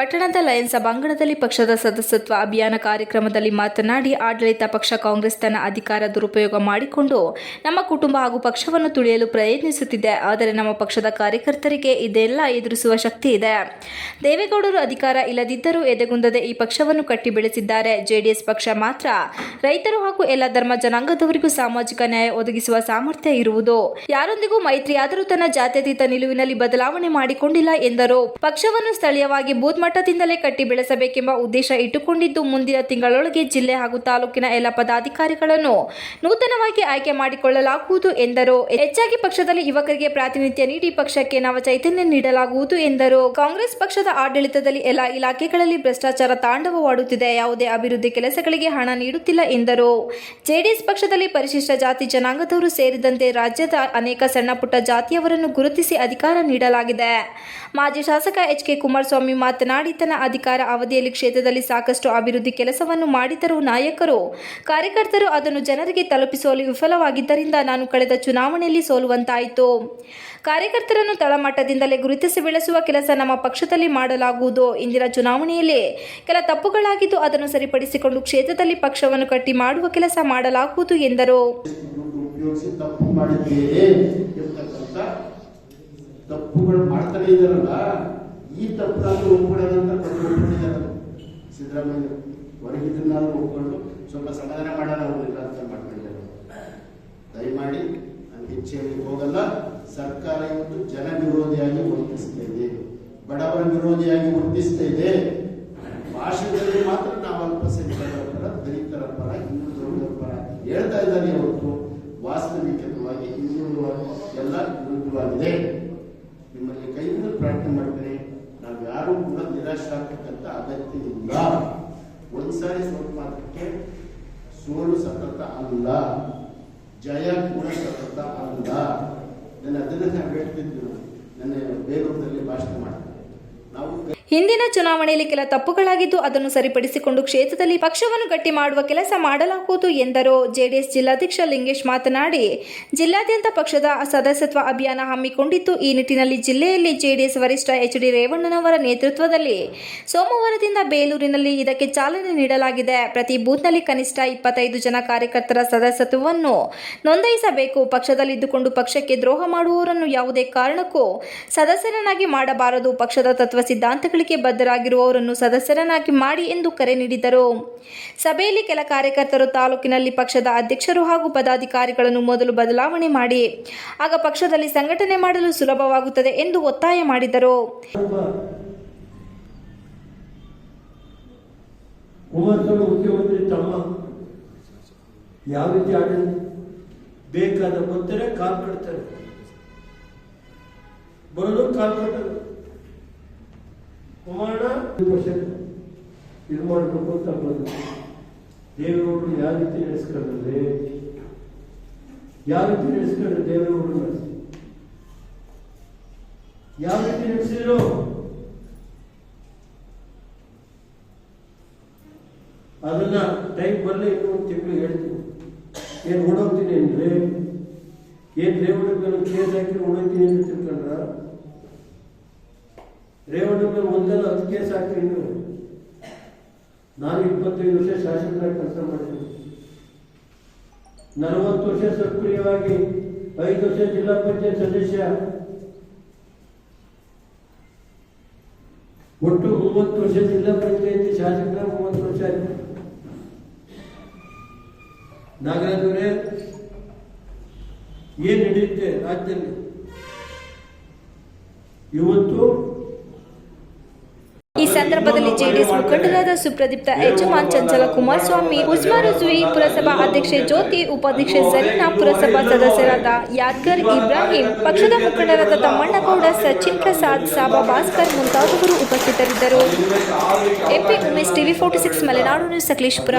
ಪಟ್ಟಣದ ಲಯನ್ಸ್ ಸಭಾಂಗಣದಲ್ಲಿ ಪಕ್ಷದ ಸದಸ್ಯತ್ವ ಅಭಿಯಾನ ಕಾರ್ಯಕ್ರಮದಲ್ಲಿ ಮಾತನಾಡಿ, ಆಡಳಿತ ಪಕ್ಷ ಕಾಂಗ್ರೆಸ್ ತನ್ನ ಅಧಿಕಾರ ದುರುಪಯೋಗ ಮಾಡಿಕೊಂಡು ನಮ್ಮ ಕುಟುಂಬ ಹಾಗೂ ಪಕ್ಷವನ್ನು ತುಳಿಯಲು ಪ್ರಯತ್ನಿಸುತ್ತಿದೆ. ಆದರೆ ನಮ್ಮ ಪಕ್ಷದ ಕಾರ್ಯಕರ್ತರಿಗೆ ಇದೆಲ್ಲ ಎದುರಿಸುವ ಶಕ್ತಿ ಇದೆ. ದೇವೇಗೌಡರು ಅಧಿಕಾರ ಇಲ್ಲದಿದ್ದರೂ ಎದೆಗುಂದದೆ ಈ ಪಕ್ಷವನ್ನು ಕಟ್ಟಿ ಬೆಳೆಸಿದ್ದಾರೆ. ಜೆಡಿಎಸ್ ಪಕ್ಷ ಮಾತ್ರ ರೈತರು ಹಾಗೂ ಎಲ್ಲ ಧರ್ಮ ಜನಾಂಗದವರಿಗೂ ಸಾಮಾಜಿಕ ನ್ಯಾಯ ಒದಗಿಸುವ ಸಾಮರ್ಥ್ಯ ಇರುವುದು. ಯಾರೊಂದಿಗೂ ಮೈತ್ರಿಯಾದರೂ ತನ್ನ ಜಾತ್ಯತೀತ ನಿಲುವಿನಲ್ಲಿ ಬದಲಾವಣೆ ಮಾಡಿಕೊಂಡಿಲ್ಲ ಎಂದರು. ಪಕ್ಷವನ್ನು ಸ್ಥಳೀಯವಾಗಿ ಬೂತ್ ಮಟ್ಟದಿಂದಲೇ ಕಟ್ಟಿ ಬೆಳೆಸಬೇಕೆಂಬ ಉದ್ದೇಶ ಇಟ್ಟುಕೊಂಡಿದ್ದು, ಮುಂದಿನ ತಿಂಗಳೊಳಗೆ ಜಿಲ್ಲೆ ಹಾಗೂ ತಾಲೂಕಿನ ಎಲ್ಲ ಪದಾಧಿಕಾರಿಗಳನ್ನು ನೂತನವಾಗಿ ಆಯ್ಕೆ ಮಾಡಿಕೊಳ್ಳಲಾಗುವುದು ಎಂದರು. ಹೆಚ್ಚಾಗಿ ಪಕ್ಷದಲ್ಲಿ ಯುವಕರಿಗೆ ಪ್ರಾತಿನಿಧ್ಯ ನೀಡಿ ಪಕ್ಷಕ್ಕೆ ನವ ಚೈತನ್ಯ ನೀಡಲಾಗುವುದು ಎಂದರು. ಕಾಂಗ್ರೆಸ್ ಪಕ್ಷದ ಆಡಳಿತದಲ್ಲಿ ಎಲ್ಲ ಇಲಾಖೆಗಳಲ್ಲಿ ಭ್ರಷ್ಟಾಚಾರ ತಾಂಡವವಾಡುತ್ತಿದೆ. ಯಾವುದೇ ಅಭಿವೃದ್ಧಿ ಕೆಲಸಗಳಿಗೆ ಹಣ ನೀಡುತ್ತಿಲ್ಲ ಎಂದರು. ಜೆಡಿಎಸ್ ಪಕ್ಷದಲ್ಲಿ ಪರಿಶಿಷ್ಟ ಜಾತಿ ಜನಾಂಗದವರು ಸೇರಿದಂತೆ ರಾಜ್ಯದ ಅನೇಕ ಸಣ್ಣ ಪುಟ್ಟ ಜಾತಿಯವರನ್ನು ಗುರುತಿಸಿ ಅಧಿಕಾರ ನೀಡಲಾಗಿದೆ. ಮಾಜಿ ಶಾಸಕ ಎಚ್ ಕೆ ಕುಮಾರಸ್ವಾಮಿ ಮಾತನಾಡಿ, ತನ್ನ ಅಧಿಕಾರ ಅವಧಿಯಲ್ಲಿ ಕ್ಷೇತ್ರದಲ್ಲಿ ಸಾಕಷ್ಟು ಅಭಿವೃದ್ಧಿ ಕೆಲಸವನ್ನು ಮಾಡಿದರೂ ನಾಯಕರು ಕಾರ್ಯಕರ್ತರು ಅದನ್ನು ಜನರಿಗೆ ತಲುಪಿಸುವಲ್ಲಿ ವಿಫಲವಾಗಿದ್ದರಿಂದ ನಾನು ಕಳೆದ ಚುನಾವಣೆಯಲ್ಲಿ ಸೋಲುವಂತಾಯಿತು. ಕಾರ್ಯಕರ್ತರನ್ನು ತಳಮಟ್ಟದಿಂದಲೇ ಗುರುತಿಸಿ ಬೆಳೆಸುವ ಕೆಲಸ ನಮ್ಮ ಪಕ್ಷದಲ್ಲಿ ಮಾಡಲಾಗುವುದು. ಇಂದಿನ ಚುನಾವಣೆಯಲ್ಲಿ ಕೆಲ ತಪ್ಪುಗಳಾಗಿದ್ದು ಅದನ್ನು ಸರಿಪಡಿಸಿಕೊಂಡು ಕ್ಷೇತ್ರದಲ್ಲಿ ಪಕ್ಷವನ್ನು ಕಟ್ಟಿ ಮಾಡುವ ಕೆಲಸ ಮಾಡಲಾಗುವುದು ಎಂದರು. ತಪ್ಪುಗಳು ಮಾಡ್ತಾನೆ ಇದ್ದಾರಲ್ಲ, ಈ ತಪ್ಪು ಒಪ್ಕೊಳ್ಳೋದಂತ ಒಪ್ಕೊಂಡಿದ್ದಾರೆ. ಸಿದ್ದರಾಮಯ್ಯ ಹೊರಗಿದ್ದನ್ನಾದ್ರೂ ಒಪ್ಕೊಂಡು ಸ್ವಲ್ಪ ಸಮಾಧಾನ ಮಾಡೋಣ ಹೋಗಿಲ್ಲ ಅಂತ ಮಾಡ್ಕೊಂಡಿದ್ದಾರೆ. ದಯಮಾಡಿ ನಾನು ಹೆಚ್ಚೇಳಿ ಹೋಗಲ್ಲ. ಸರ್ಕಾರ ಇವತ್ತು ಜನ ವಿರೋಧಿಯಾಗಿ ವರ್ತಿಸ್ತಾ ಇದೆ, ಬಡವರ ವಿರೋಧಿಯಾಗಿ ವರ್ತಿಸ್ತಾ ಇದೆ. ಭಾಷೆಗಳಲ್ಲಿ ಮಾತ್ರ ನಾವು ಅಲ್ಪಸಂಖ್ಯಾತರ ಪರ, ದಲಿತರ ಪರ, ಹಿಂದುಳಿದವರ ಪರ ಹೇಳ್ತಾ ಇದ್ದಾರೆ ಹೊರತು ವಾಸ್ತವಿಕವಾಗಿ ಹಿಂದುಳಿದವರು ಎಲ್ಲ ವಿರುದ್ಧವಾಗಿದೆ. ನಿಮ್ಮಲ್ಲಿ ಕೈಯಿಂದ ಪ್ರಾರ್ಥನೆ ಮಾಡ್ತೇನೆ, ನಾವು ಯಾರೂ ಕೂಡ ನಿರಾಶಾಗ್ತಕ್ಕಂಥ ಅಗತ್ಯ ಇಲ್ಲ. ಒಂದ್ಸಾರಿ ಸೋಲು ಮಾತ್ರಕ್ಕೆ ಸೋಲು ಸತತ ಅಲ್ಲ, ಜಯ ಕೂಡ ಸತತ ಅಲ್ಲ. ನಾನು ಅದನ್ನ ಹೇಳ್ತಿದ್ದು ನನ್ನ ಬೇಲೂರಿನಲ್ಲಿ ಭಾಷಣ ಮಾಡ್ತೇನೆ. ನಾವು ಹಿಂದಿನ ಚುನಾವಣೆಯಲ್ಲಿ ಕೆಲ ತಪ್ಪುಗಳಾಗಿದ್ದು ಅದನ್ನು ಸರಿಪಡಿಸಿಕೊಂಡು ಕ್ಷೇತ್ರದಲ್ಲಿ ಪಕ್ಷವನ್ನು ಗಟ್ಟಿ ಮಾಡುವ ಕೆಲಸ ಮಾಡಲಾಗುವುದು ಎಂದರು. ಜೆಡಿಎಸ್ ಜಿಲ್ಲಾಧ್ಯಕ್ಷ ಲಿಂಗೇಶ್ ಮಾತನಾಡಿ, ಜಿಲ್ಲಾದ್ಯಂತ ಪಕ್ಷದ ಸದಸ್ಯತ್ವ ಅಭಿಯಾನ ಹಮ್ಮಿಕೊಂಡಿದ್ದು, ಈ ನಿಟ್ಟಿನಲ್ಲಿ ಜಿಲ್ಲೆಯಲ್ಲಿ ಜೆಡಿಎಸ್ ವರಿಷ್ಠ ಎಚ್ ಡಿ ರೇವಣ್ಣನವರ ನೇತೃತ್ವದಲ್ಲಿ ಸೋಮವಾರದಿಂದ ಬೇಲೂರಿನಲ್ಲಿ ಇದಕ್ಕೆ ಚಾಲನೆ ನೀಡಲಾಗಿದೆ. ಪ್ರತಿ ಬೂತ್ನಲ್ಲಿ ಕನಿಷ್ಠ 25 ಜನ ಕಾರ್ಯಕರ್ತರ ಸದಸ್ಯತ್ವವನ್ನು ನೋಂದಾಯಿಸಬೇಕು. ಪಕ್ಷದಲ್ಲಿದ್ದುಕೊಂಡು ಪಕ್ಷಕ್ಕೆ ದ್ರೋಹ ಮಾಡುವವರನ್ನು ಯಾವುದೇ ಕಾರಣಕ್ಕೂ ಸದಸ್ಯರನ್ನಾಗಿ ಮಾಡಬಾರದು. ಪಕ್ಷದ ತತ್ವ ಸಿದ್ಧಾಂತಗಳಿಗೆ ಬದ್ಧರಾಗಿರುವವರನ್ನು ಸದಸ್ಯರನ್ನಾಗಿ ಮಾಡಿ ಎಂದು ಕರೆ ನೀಡಿದರು. ಸಭೆಯಲ್ಲಿ ಕೆಲ ಕಾರ್ಯಕರ್ತರು ತಾಲೂಕಿನಲ್ಲಿ ಪಕ್ಷದ ಅಧ್ಯಕ್ಷರು ಹಾಗೂ ಪದಾಧಿಕಾರಿಗಳನ್ನು ಮೊದಲು ಬದಲಾವಣೆ ಮಾಡಿ, ಆಗ ಪಕ್ಷದಲ್ಲಿ ಸಂಘಟನೆ ಮಾಡಲು ಸುಲಭವಾಗುತ್ತದೆ ಎಂದು ಒತ್ತಾಯ ಮಾಡಿದರು. ಕುಮಾರಸ್ವಾಮಿ ಮುಖ್ಯಮಂತ್ರಿ ತಮ್ಮ ಯಾವ ರೀತಿ ಆಡಳಿತ ಬೇಕಾದ ಬಂದರೆ ಕಾಲ್ ಕಟ್ತಾರೆ, ಬರೋದು ಕಾಲ್ ಕಟ್ಟರು. ಕುಮಾರ ಇದು ಮಾಡಬೇಕು ಅಂತ ಬಂದು ದೇವೇಗೌಡರು ಯಾವ ರೀತಿ ನಡೆಸ್ಕೊಂಡ್ರೆ ದೇವೇಗೌಡರು ನಡೆಸಿ ಯಾವ ರೀತಿ ನಡೆಸಿದ್ರು ಅದನ್ನ ಟೈಮ್ ಬರಲಿ. ಇನ್ನೂ ಒಂದು ತಿಂಗಳು ಹೇಳ್ತೀನಿ. ಏನು ಓಡೋಗ್ತೀನಿ ಅಂದ್ರೆ ಏನ್ ರೇವಣ್ಣ ಮೇಲೆ ಕೇಸ್ ಹಾಕಿ ಓಡೋಗ್ತೀನಿ ಅಂತ ತಿಳ್ಕೊಂಡ್ರ? ರೇವಣ್ಣ ಮೇಲೆ ಒಂದಲ್ಲ 10 ಕೇಸ್ ಹಾಕಿ. ನಾನು 25 ವರ್ಷ ಶಾಸಕರಾಗಿ ಕೆಲಸ ಮಾಡಿದ್ದೀನಿ. 40 ವರ್ಷ ಸಕ್ರಿಯವಾಗಿ 5 ವರ್ಷ ಜಿಲ್ಲಾ ಪಂಚಾಯತ್ ಸದಸ್ಯ, ಒಟ್ಟು 30 ವರ್ಷ ಜಿಲ್ಲಾ ಪಂಚಾಯತ್ ಶಾಸಕರ 30 ವರ್ಷ ಆಯ್ತು. ನಾಗರಾಜವರೇ, ಏನ್ ನಡೆಯುತ್ತೆ ರಾಜ್ಯದಲ್ಲಿ ಇವತ್ತು? ಈ ಸಂದರ್ಭದಲ್ಲಿ ಜೆಡಿಎಸ್ ಮುಖಂಡರಾದ ಸುಪ್ರದೀಪ್ತ ಯಜಮಾನ್, ಚಂಚಲ ಕುಮಾರಸ್ವಾಮಿ, ಉಸ್ಮಾನ್ ರುಜ್ವಿ, ಪುರಸಭಾ ಅಧ್ಯಕ್ಷೆ ಜ್ಯೋತಿ, ಉಪಾಧ್ಯಕ್ಷೆ ಜರೀನಾ, ಪುರಸಭಾ ಸದಸ್ಯರಾದ ಯಾದ್ಗರ್ ಇಬ್ರಾಹಿಂ, ಪಕ್ಷದ ಮುಖಂಡರಾದ ತಮ್ಮಣ್ಣಗೌಡ, ಸಚಿನ್ ಪ್ರಸಾದ್, ಸಾಬಾ ಭಾಸ್ಕರ್ ಮುಂತಾದವರು ಉಪಸ್ಥಿತರಿದ್ದರು. AP Umesh, TV 46 Malenadu news, Sakleshpur.